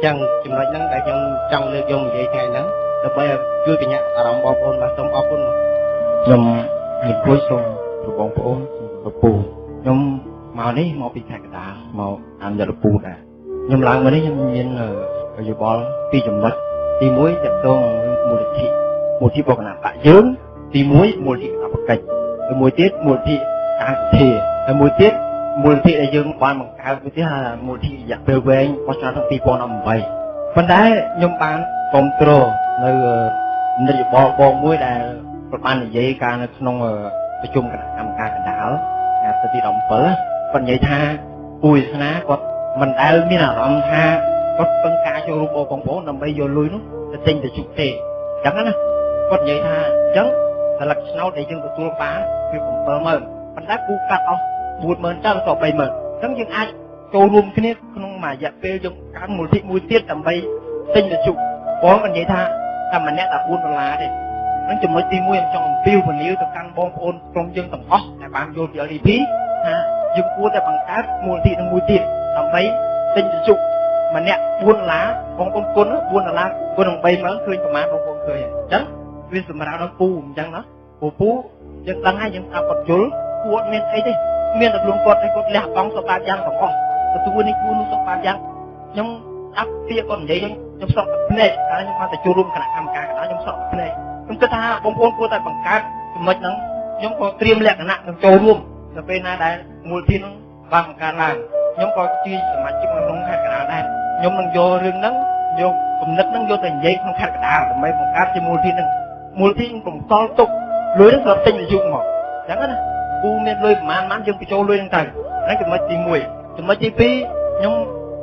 chẳng chừng nói nắng đại trong trong lưỡi dùng vậy ngày nắng rồi bây giờ chưa cái nhạc ở đồng bom ôn mà xong ôn mà nhom nhìn cuối sông rồi bom ôn rồi pù nhom màu này màu bị thạch đá màu ăn giờ là pù đá nhom làm cái đấy nhom nhìn ở dưới bò pi chấm mất thì muối chặt tông một thị bọc nạp tại dướng thì muối một thị nạp cạch rồi muối tiết một thị cá thì muối tiết một thị là dương quan bằng cá với thứ hai là một thị giặc bêu về anh có sao thằng pi con nằm vậy phần đá nhom bán bom trồ nơi bò muối là một ban là dây cá nó nôngประชุมกันทำการกันดาวงานสติดอมเปิลphần vậy tha ui ná có mình đã biết là ông tha có phân ca cho rùa con phố nằm bây giờ lùi nó là tinh để chụp tề chẳng á có vậy tha chẳng là lạc snow để chân của tôi phá khi cũng bờ mờ mình đã cú cắt ông buồn mờ trăng tỏ bầy mờ chẳng những ai cho rùm cái này không mà dẹp bê trong các mùi thị mùi tiết nằm bây tinh để chụp có phần vậy tha làm mình nét là buồn là đi nó chụp mới tim nguyên trong view mình yêu từ căn bom ôn trong dân tầm óc để bạn vô thì ở đi phí ha dùng cua tại bằng cá mùi thị nó mùi tiền làm mấy tinh chụp mà nè buôn lá con côn á buôn là buôn đồng bay mới khơi mà con khơi trắng viên sườn mà nó pu chẳng đó pu dân tăng hay dân tao còn chối cua miền ấy đi miền là luôn cột lẹ bóng sập ba giang còn tôi quên đi cua nó sập ba giang nhưng áp phía còn vậy nhưng sập này cái nhưng mà phải chua luôn cả làm cá đó nhưng sập này chúng ta tha bông ôn cua tại bằng cá mình nó nhóm có tiêm lẹ cả nặng được trôi luôn rồi bên này đây mùi thiên bằng cả làng nhóm có chi mà chứ mà không khai cả đây nhóm đang vô rừng nắng vô cùng nứt nắng vô thành dây không khai cả đà mấy bằng cá thì mùi thiên cũng to tục lưới nó gặp tinh dụng mà chẳng á u miền lưới man dương cái châu lưới đang thành nó chỉ mới chỉ mùi chỉ mới chi phí nhóm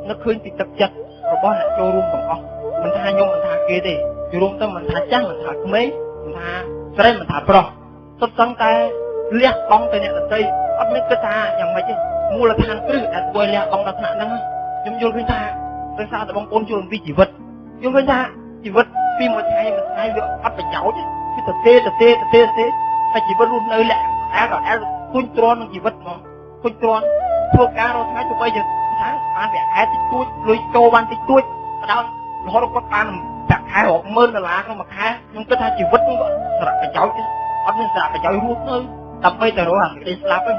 nó khơi thì tập chặt rồi bao lại châu luôn bằng óc mình tha nhóm mình tha kia thì châu luôn tâm mình tha chắc mình tha mấy mình tha cái mình thả pro sắp sáng tay liếc bóng tới này là tây ấp mấy cái ta chẳng mấy chứ mua là thang cứ đặt quay liếc bóng đặt nạn năng nhưng vô bên ta tại sao tại bóng ôn chuồn vì chỉ vật vô bên ta chỉ vật vì một ngày mình hai vợ ấp phải cháu chứ cái tập tê phải chỉ vật luôn nơi lẹ đã khôn tròn chỉ vật mà khôn tròn thua cá rồi thái cho bây giờ tháng ăn vẽ thái tích túi lùi trâu ban tích túi ở đâu nó đâu có tan đặt hai hộp mơn là không mà khai nhưng cái ta chỉ vật cũng gọi là phải cháu chứ ở bên xã phải cháu ruột thôi tập bây giờ rồi đi slap ấy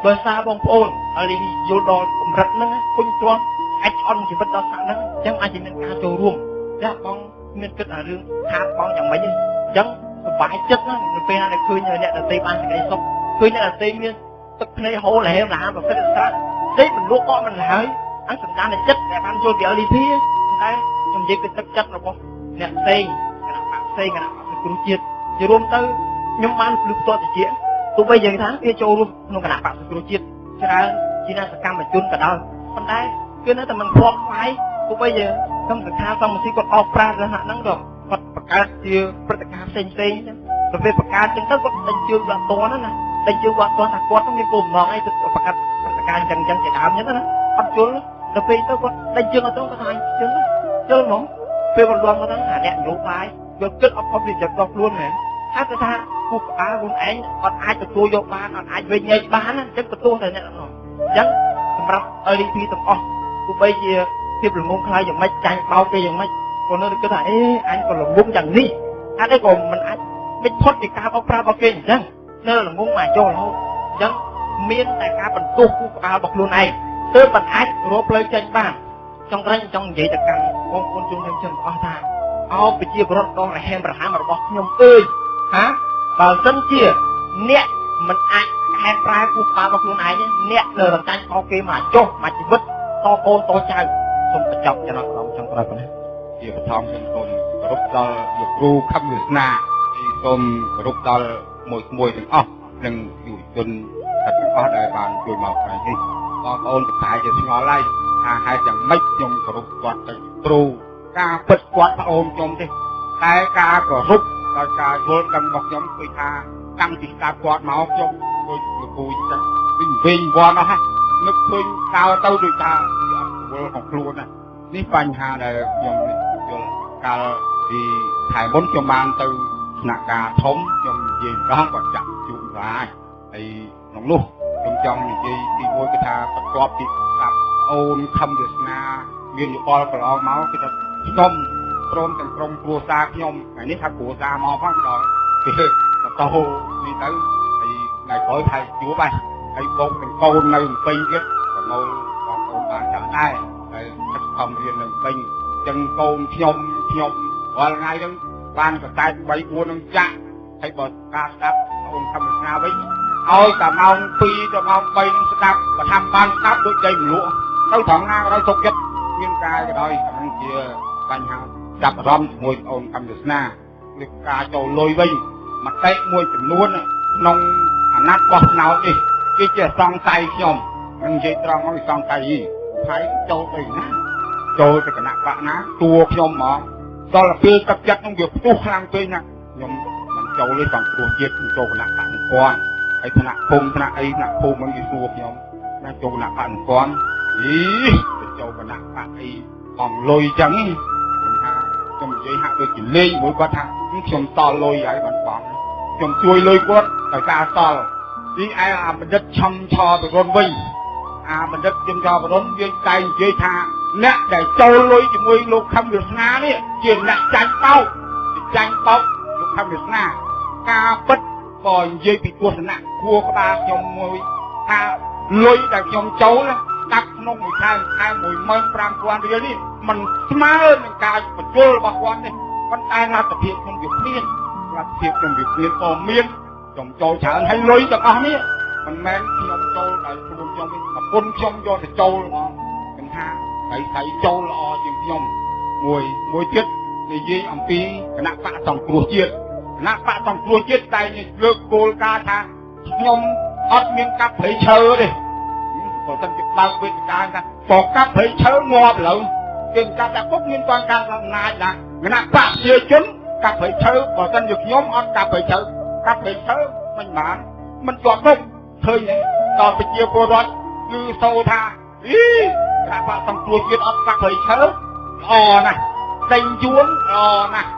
bờ xa bông ôn ở đây vô đòn cũng rất nâng khôn tròn ai chọn chỉ vật đó sẵn nâng chẳng ai chỉ nên cá trâu ruộng ra bông nên kết là rương hạt bông chẳng mấy chứ chẳng vài chất á người bên này khơi nhờ nè là tây ban cái sông khơi nè là tây miên tức này hố là em làm và cái là sao đấy mình luộc con mình lại ăn sẵn ra là chất để ăn vô kiểu đi phía đấy nhưng gì cái chất nó không nè tây cái nào cũng chiết rồi luôn tới nhưng mà lực to thì chuyện tôi bây giờ tháng kia châu luôn không cả nào bạn tôi chiết cho nên chỉ là cam mà chun cả đâu còn đây cái nữa là mình khoan khoái tôi bây giờ không được tha xong một khi còn opera ra hạn nắng rồi còn bậc ca chưa bậc ca xinh rồi về bậc ca chân tất có đánh chưa đoạn to đó nè đánh chưa đoạn to là quát trong cái cùng nó ngay từ bậc ca chân chạy đám nhất đó bắt chúa rồi về tôi có đánh chưa là tôi có thành chưa không về một đoàn nó thắng hạ đạn nhổ vai rồi kết ấp đi chặt đọc luôn này hát cái tha cuộc ba con anh còn ai từ tôi vô ba còn ai về nhảy bán á chắc từ tôi này nè rồi chắc sầm ở đi phi tầm cô bây giờ tiếp là ngôn khai dùng máy chanh bao cây dùng máy còn nó cứ thấy anh còn là ngôn chẳng gì anh ấy còn mình anh biết thoát thì cá bao pra bao cây chẳng nên là ngôn mà cho là thôi chẳng miên tại cá bằng tu cô ba bọc luôn này tới bằng anh rô play chanh ba trong ranh trong vậy là càng con chung thêm chân tha bị chia bớt con là hem ra mà bọc nhom ơi hả vào sân chia nè mình ai hem ra cô ba bọc luôn này nè là chanh bao cây mà cho mà chỉ vứt to cô to trai không phải chọc cho nó lòng trong tay của nó thì phải thong trong con rút đo dục ru khắp người na thì con rút đo mùi từng đừng dùi tuần thật có đời bàn dùi màu này đi con ôn phải cho ngó lại hai chẳng mấy trong rút quạt tru ca bật quạt mà ôm trong đi cái ca của rút cái ca vô cầm bọc nhóm tôi tha tăng thì ca quạt máu trong tôi vui chắc vinh qua nó ha nước khơi cao tao đôi ta vừa học luôn nè ní phanh hà này dùng cả thì thải bốn cho ban từ nạc cả thống trong gì đó còn chậm chụp lại thì nóng luôn trong những gì thì vui cái tha tập quạt thì tập ôn không được na មានយោបល់កន្លងមកគឺថាខ្ញុំព្រមទាំងក្រុមគ្រួសារខ្ញុំថ្ងៃនេះថាគ្រួសារមកផងដល់គេបន្តនេះទៅហើយថ្ងៃក្រោយថៃជួបហើយបងទាំងកូននៅពេញទៀតប្រមូលបងប្អូនបានច្រើនដែរហើយខិតខំរៀននៅពេញអញ្ចឹងកូនខ្ញុំរាល់ថ្ងៃហ្នឹងបានកតែ3 4នឹងចាក់ហើយបើការស្ដាប់អូនខំស្នាវិញឲ្យតែម៉ោង2ទៅម៉ោង3នឹងស្ដាប់បើថាបានស្ដាប់ដូចដីមលក់ទៅត្រង់ណាក៏ដោយទុកចិត្តមានការក៏ដោយហ្នឹងជាបញ្ហាចាប់អារម្មណ៍ជាមួយអូនខំស្នាលើការចូលលុយវិញមតិមួយចំនួនក្នុងអាណត្តិបោះឆ្នោតនេះគេជាសង្ស័យខ្ញុំនឹងនិយាយត្រង់ឲ្យសង្ស័យហើយចូលទៅណាចូលទៅគណៈបកណាតួខ្ញុំហ្មងដល់ពេលទឹកចិត្តនឹងវាផ្ទុះខ្លាំងពេកណាខ្ញុំមិនចូលទេសង្គ្រោះជាតិចូលគណៈបកនឹងគាត់ហើយថ្នាក់ភូមិថ្នាក់អីថ្នាក់ភូមិមិនគេសួរខ្ញុំណាចូលគណៈបកនឹងគាត់ទៅចូលគណៈបកអីអងលុយចឹងខ្ញុំថាខ្ញុំនិយាយហាក់ដូចជាលេងមួយគាត់ថាខ្ញុំតល់លុយហើយបានបងខ្ញុំជួយលុយគាត់ដោយការតល់នេះឯអាបណ្ឌិតឆំឆោទៅរុនវិញអាបណ្ឌិតខ្ញុំឆោទៅរុនយើងតែនិយាយថាអ្នកដែលចូលលុយជាមួយលោកខំវាសនានេះជាអ្នកចាញ់បោកលោកខំវាសនាការពិតបើនិយាយពីទស្សនៈគួរក្បាលខ្ញុំមួយថាលុយដែលខ្ញុំចូលដាក់ក្នុងមួយខែ15000រៀលនេះมันស្មើនឹងការបញ្ជូលរបស់គាត់នេះប៉ុន្តែលទ្ធភាពខ្ញុំវាគ្មានក៏មានខ្ញុំចូលច្រើនហើយលុយទាំងអស់នេះមិនមែនខ្ញុំចូលដោយខ្លួនខ្ញុំទេប្រពន្ធខ្ញុំយកទៅចូលហ្មងខ្ញុំថាស្រីចូលល្អជាងខ្ញុំមួយទៀតនិយាយអំពីគណៈបកសង្គ្រោះជាតិតែលើកគោលការណ៍ថាខ្ញុំអត់មានកាប់ព្រៃឈើទេបើសិនជាបើកវេទិកាថាបកកាប់ព្រៃឈើងាប់លើគេកាប់តែពុកមានតនការអំណាចណាគណៈបកប្រជាជនកាប់ព្រៃឈើបើសិនជាខ្ញុំអត់កាប់ព្រៃឈើមិនបានមិនជាប់មុខឃើញទេដល់ប្រជាពលរដ្ឋគឺសូថាគណៈបកសង្គ្រោះជាតិអត់កាប់ព្រៃឈើល្អណាស់ដេញយួនល្អណាស់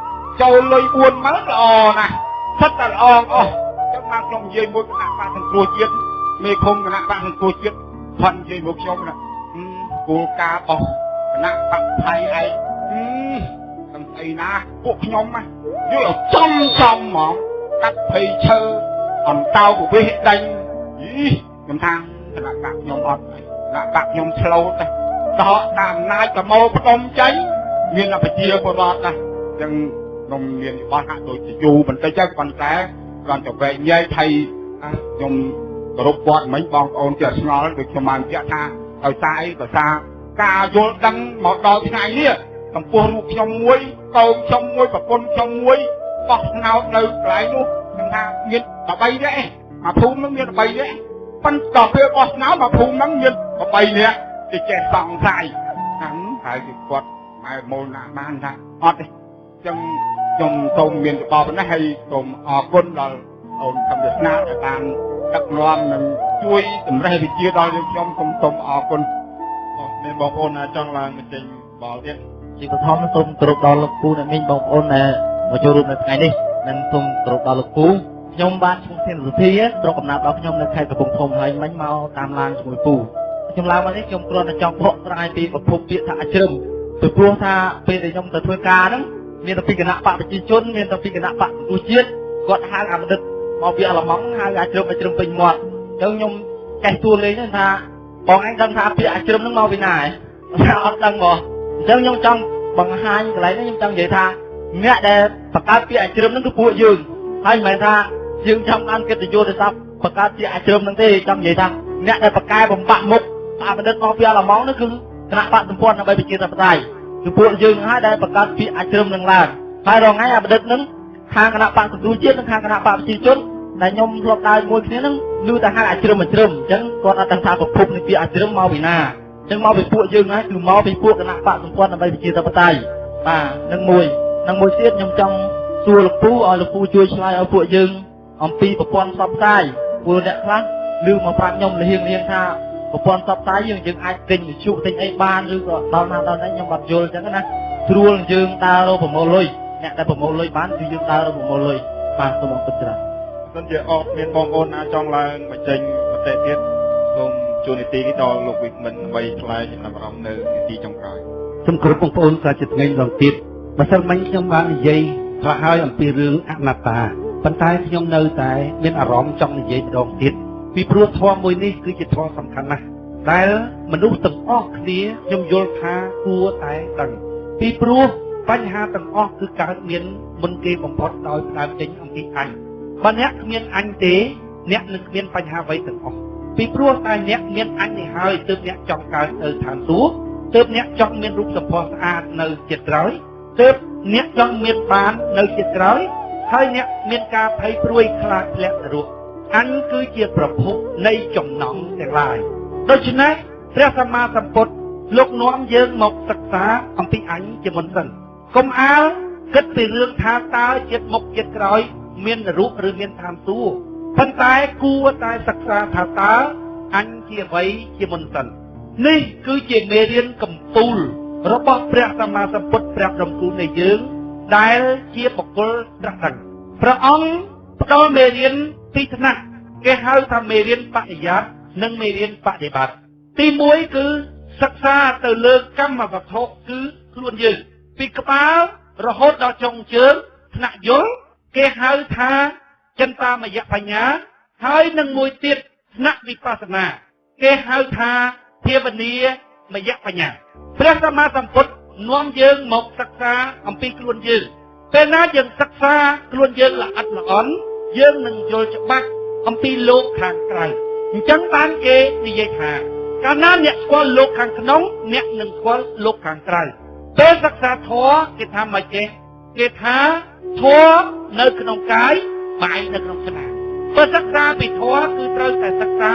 ចូលលុយ40000ល្អណាស់សិតតែល្អអស់ចឹងមកខ្ញុំនិយាយមួយគណៈបកសង្គ្រោះជាតិមេឃុំគណៈបកសង្គ្រោះជាតិផាន់និយាយមកខ្ញុំណាគោលការណ៍របស់គណៈបកថៃឯងទាំងស្អីណាពួកខ្ញុំណាយកឲ្យចំហ្មងកាត់ព្រៃឈើអន្តោប្រវេសន៍ដេញខ្ញុំថាគណៈបកខ្ញុំអត់គណៈបកខ្ញុំឆ្លូតទេដកតាមអំណាចប្រមូលផ្ដុំចេញមានប្រជាពលរដ្ឋណាចឹងខ្ញុំមានបោះហាក់ដូចជាយូរបន្តិចទៅប៉ុន្តែគ្រាន់តែវែងញែកថៃខ្ញុំគោរពគាត់មិញបងប្អូនជាស្ងល់ដូចខ្ញុំបានបញ្ជាក់ថាដោយសារអីដោយសារការយល់ដឹងមកដល់ថ្ងៃនេះចំពោះរូបខ្ញុំមួយកូនខ្ញុំមួយប្រពន្ធខ្ញុំមួយបោះឆ្នោតនៅកន្លែងនោះខ្ញុំថាមាន13នាក់មកភូមិនឹងមាន13នាក់ប៉ុន្តែពេលបោះឆ្នោតមកភូមិនឹងមាន13នាក់គេចេះសង្ស័យហ្នឹងហើយគាត់ម៉ែមូលណាបានថាអត់ទេចឹងខ្ញុំសូមមានរបបនេះហើយសូមអរគុណដល់អូនខំវាសនាដែលបានដឹកនាំនិងជួយតម្រេះវិជាដល់យើងខ្ញុំសូមអរគុណមានបងប្អូនចង់ឡើងបញ្ចេញបលទៀតជាបឋមសូមគោរពដល់លោកពូអ្នកមីងបងប្អូនដែលមកចូលរួមនៅថ្ងៃនេះនិងសូមគោរពដល់លោកពូខ្ញុំបានឈ្មោះធានសុធាស្រុកកំណើតរបស់ខ្ញុំនៅខេត្តកំពង់ធំហើយមិញមកតាមឡានជាមួយពូខ្ញុំឡើងមកនេះខ្ញុំគ្រាន់តែចង់បកស្រាយពីប្រភពពាក្យថាអជ្រឹមពីព្រោះថាពេលដែលខ្ញុំទៅធ្វើការហ្នឹងមានតែពីគណៈបកប្រជាជនមានតែពីគណៈបកសង្គ្រោះជាតិគាត់ហៅអាបណ្ឌិតមកវាអាឡម៉ង់ហៅអជ្រឹមពេញមាត់អញ្ចឹងខ្ញុំកេះទួលេងថាបងឯងដឹងថាពាក្យអជ្រឹមហ្នឹងមកពីណាហ៎អត់ដឹងមកអញ្ចឹងខ្ញុំចង់បង្ហាញកន្លែងនេះខ្ញុំចង់និយាយថាអ្នកដែលបង្កើតពាក្យអជ្រឹមហ្នឹងគឺពួកយើងហើយមិនមែនថាយើងចង់បានកិត្តិយសទៅថាបង្កើតពាក្យអជ្រឹមហ្នឹងទេចង់និយាយថាអ្នកដែលបង្កែបំបាក់មុខអាបណ្ឌិតមកពីអាឡម៉ង់ហ្នឹងគឺគណៈបកសម្ព័ន្ធដើម្បីប្រជាធិបតេយ្យគឺពួកយើងហើយដែលបង្កើតពាក្យអជ្រឹមនឹងឡើងហើយរងថ្ងៃអាបណ្ឌិតនឹងខាងគណៈបកសង្គ្រោះជាតិនិងខាងគណៈបកប្រជាជនដែលខ្ញុំធ្លាប់ដើរមួយគ្នានឹងឮតែហៅអជ្រឹមអញ្ចឹងគាត់អត់ដឹងថាប្រភពនៃពាក្យអជ្រឹមមកពីណាអញ្ចឹងមកពីពួកយើងហើយគឺមកពីពួកគណៈបកសម្ព័ន្ធដើម្បីប្រជាធិបតេយ្យបាទនឹងមួយទៀតខ្ញុំចង់សួរលោកពូឲ្យលោកពូជួយឆ្លើយឲ្យពួកយើងអំពីប្រព័ន្ធផ្សព្វផ្សាយព្រោះអ្នកខ្លះឮមកប្រាប់ខ្ញុំលៀងថាប្រព័ន្ធផ្សព្វផ្សាយយើងអាចទិញវិទ្យុទិញអីបានឬក៏ដល់ណាខ្ញុំអត់យល់អញ្ចឹងណាស្រួលយើងដើររកប្រមូលលុយអ្នកដែលប្រមូលលុយបានគឺយើងដើររកប្រមូលលុយបាទសូមអរគុណច្រើនសិនជាអត់មានបងប្អូនណាចង់ឡើងបញ្ចេញមតិទៀតសូមជួននីតិដល់លោកវិក្កាមិនដើម្បីឆ្លើយចំណាប់អារម្មណ៍នៅនីតិចុងក្រោយ Trongគ្រប់បងប្អូនសាជាថ្ងៃម្ដងទៀតបើសិនមិញខ្ញុំបាននិយាយខ្លះហើយអំពីរឿងអនត្តាប៉ុន្តែខ្ញុំនៅតែមានអារម្មណ៍ចង់និយាយម្ដងទៀតពីព្រោះធម៌មួយនេះគឺជាធម៌សំខាន់ណាស់ដែលមនុស្សទាំងអស់គ្នាខ្ញុំយល់ថាគួរតែដឹងពីព្រោះបញ្ហាទាំងអស់គឺកើតមានមុនគេបំផុតដោយផ្ដើមចេញអំពីអញបើអ្នកគ្មានអញទេអ្នកនឹងគ្មានបញ្ហាអ្វីទាំងអស់ពីព្រោះតែអ្នកមានអញនេះហើយទើបអ្នកចង់កើតទៅឋានសួគ៌ទើបអ្នកចង់មានរូបសម្ផស្សស្អាតនៅជាតិក្រោយទើបអ្នកចង់មានបាននៅជាតិក្រោយហើយអ្នកមានការភ័យព្រួយខ្លាចធ្លាក់នរកអញគឺជាប្រភពនៃចំណងទាំងឡាយដូច្នេះព្រះសម្មាសម្ពុទ្ធលោកនាំយើងមកសិក្សាអំពីអញជាមុនសិនកុំអាលគិតពីរឿងថាតើជាតិមុខជាតិក្រោយមាននរកឬមានឋានសួគ៌ប៉ុន្តែគួរតែសិក្សាថាតើអញជាអ្វីជាមុនសិននេះគឺជាមេរៀនកំពូលរបស់ព្រះសម្មាសម្ពុទ្ធព្រះព្រំគ្រូនៃយើងដែលជាបុគ្គលត្រាស់ដឹងព្រះអង្គផ្ដល់មេរៀនពីរថ្នាក់គេហៅថាមេរៀនបរិយានិងមេរៀនបដិបត្តិទី1គឺសិក្សាទៅលើកម្មវត្ថុគឺខ្លួនយើងពីក្បាលរហូតដល់ចុងជើងថ្នាក់យល់គេហៅថាចិន្តាមយបញ្ញាហើយនឹងមួយទៀតថ្នាក់វិបស្សនាគេហៅថាភាវនាមយបញ្ញាព្រះសម្មាសម្ពុទ្ធនាំយើងមកសិក្សាអំពីខ្លួនយើងពេលណាយើងសិក្សាខ្លួនយើងល្អិតល្អន់យើងនឹងយល់ច្បាស់អំពីលោកខាងក្រៅអញ្ចឹងបានគេនិយាយថាកាលណាអ្នកស្គាល់លោកខាងក្នុងអ្នកនឹងស្គាល់លោកខាងក្រៅពេលសិក្សាធម៌គេថាម៉េចទេគេថាធម៌នៅក្នុងកាយបាយនៅក្នុងស្នាបើសិក្សាពីធម៌គឺត្រូវតែសិក្សា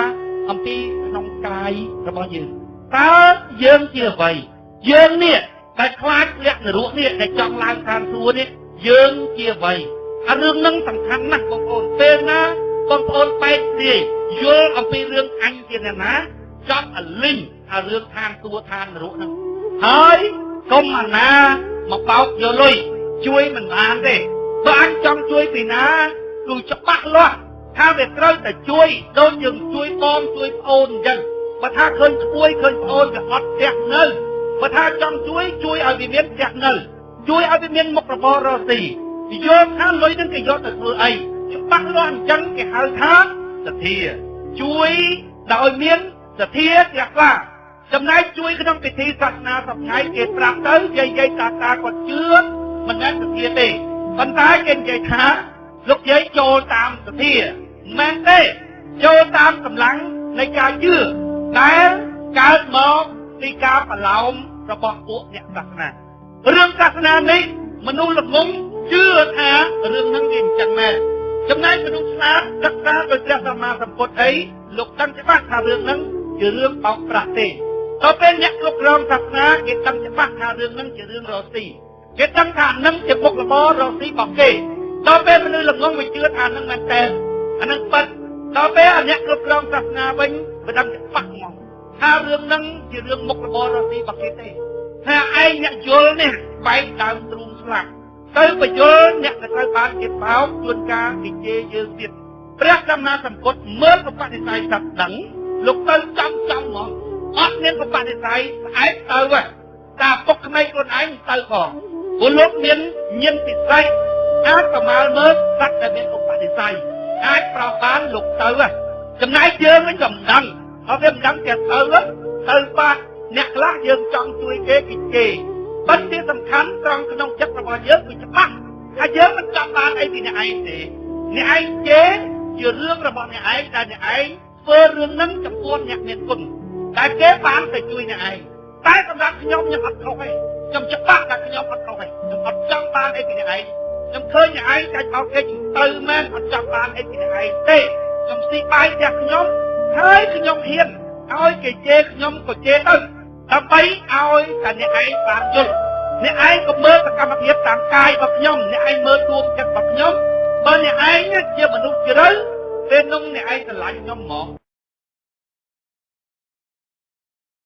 អំពីក្នុងកាយរបស់យើងតើយើងជាអ្វីយើងនេះតែខ្លាចលក្ខណៈនេះដែលចង់ឡើងឋានសួគ៌នេះយើងជាអ្វីអារឿងហ្នឹងសំខាន់ណាស់បងប្អូនពេលណាបងប្អូនបែកគ្នាយល់អំពីរឿងអញជាអ្នកណាចង់អលិញអារឿងឋានសួគ៌ឋាននរកហ្នឹងហើយកុំអាណាមកបោកយកលុយជួយមិនបានទេបើអញចង់ជួយពីណាគឺច្បាស់លាស់ថាវាត្រូវតែជួយដូចយើងជួយបងជួយប្អូនអញ្ចឹងបើថាឃើញក្មួយឃើញប្អូនក៏អត់ផ្ទះនៅបើថាចង់ជួយឲ្យវាមានផ្ទះនៅជួយឲ្យវាមានមុខរបររកស៊ីយកថាលុយនឹងគេយកទៅធ្វើអីច្បាស់លាស់អញ្ចឹងគេហៅថាសទ្ធាជួយដោយមានសទ្ធាជ្រះថ្លាចំណែកជួយក្នុងពិធីសាសនាសប្តាហ៍គេប្រាប់ទៅយាយតាគាត់ជឿមិនមែនសទ្ធាទេប៉ុន្តែគេនិយាយថាលោកយាយចូលតាមសទ្ធាមិនមែនទេចូលតាមកម្លាំងនៃការជឿដែលកើតមកពីការបឡោមរបស់ពួកអ្នកសាសនារឿងសាសនានេះមនុស្សល្ងងជឿថារឿងហ្នឹងវាអញ្ចឹងមែនចំណែកមនុស្សស្លាប់សិក្សាដោយព្រះសម្មាសម្ពុទ្ធអីលោកដឹងច្បាស់ថារឿងហ្នឹងជារឿងបោកប្រាស់ទេដល់ពេលអ្នកគ្រប់គ្រងសាសនាគេដឹងច្បាស់ថារឿងហ្នឹងជារឿងរស់ស៊ីគេដឹងថាហ្នឹងជាមុខរបររស់ស៊ីរបស់គេដល់ពេលមនុស្សល្ងងវាជឿថាហ្នឹងមែនតើអាហ្នឹងពិតដល់ពេលអ្នកគ្រប់គ្រងសាសនាវិញមិនដឹងច្បាស់ហ្មងថារឿងហ្នឹងជារឿងមុខរបររស់ស៊ីរបស់គេទេថាឯងអ្នកយល់នេះបែកដើមទ្រូងស្លាប់ទៅបញ្យល់អ្នកដែលត្រូវបានគេបោកជួនកាលនិយាយយើងទៀតព្រះសម្មាសម្ពុទ្ធមើលបបនិស័យសត្វដឹងលោកទៅចំហ្មងអត់មានបបនិស័យស្អែកទៅតាពុកក្មេងខ្លួនឯងទៅផងព្រោះលោកមានញាណពិសេសអាចប្រមាលមើលសត្វដែលមានឧបនិស្ស័យអាចប្រោសបានលោកទៅចំណែកយើងវិញក៏មិនដឹងហើយវាមិនដឹងទៀតទៅបាត់អ្នកខ្លះយើងចង់ជួយគេពីគេប៉ុន្តែសំខាន់ត្រង់ក្នុងចិត្តរបស់យើងគឺច្បាស់ថាយើងមិនចង់បានអីពីអ្នកឯងទេអ្នកឯងជេរជារឿងរបស់អ្នកឯងតែអ្នកឯងធ្វើរឿងហ្នឹងចំពោះអ្នកមានគុណតែគេបានតែជួយអ្នកឯងតែសម្រាប់ខ្ញុំអត់ខុសទេខ្ញុំច្បាស់ថាខ្ញុំអត់ខុសទេខ្ញុំអត់ចង់បានអីពីអ្នកឯងខ្ញុំឃើញអ្នកឯងចាច់បោកគេទៅមែនអត់ចង់បានអីពីអ្នកឯងទេខ្ញុំស៊ីបាយផ្ទះខ្ញុំហើយខ្ញុំហ៊ានឲ្យគេជេរខ្ញុំក៏ជេរទៅដើម្បីឲ្យតែអ្នកឯងបានយល់អ្នកឯងក៏មើលសកម្មភាពតាមកាយរបស់ខ្ញុំអ្នកឯងមើលដួងចិត្តរបស់ខ្ញុំបើអ្នកឯងជាមនុស្សជ្រៅពេលនោះអ្នកឯងស្រឡាញ់ខ្ញុំហ្មង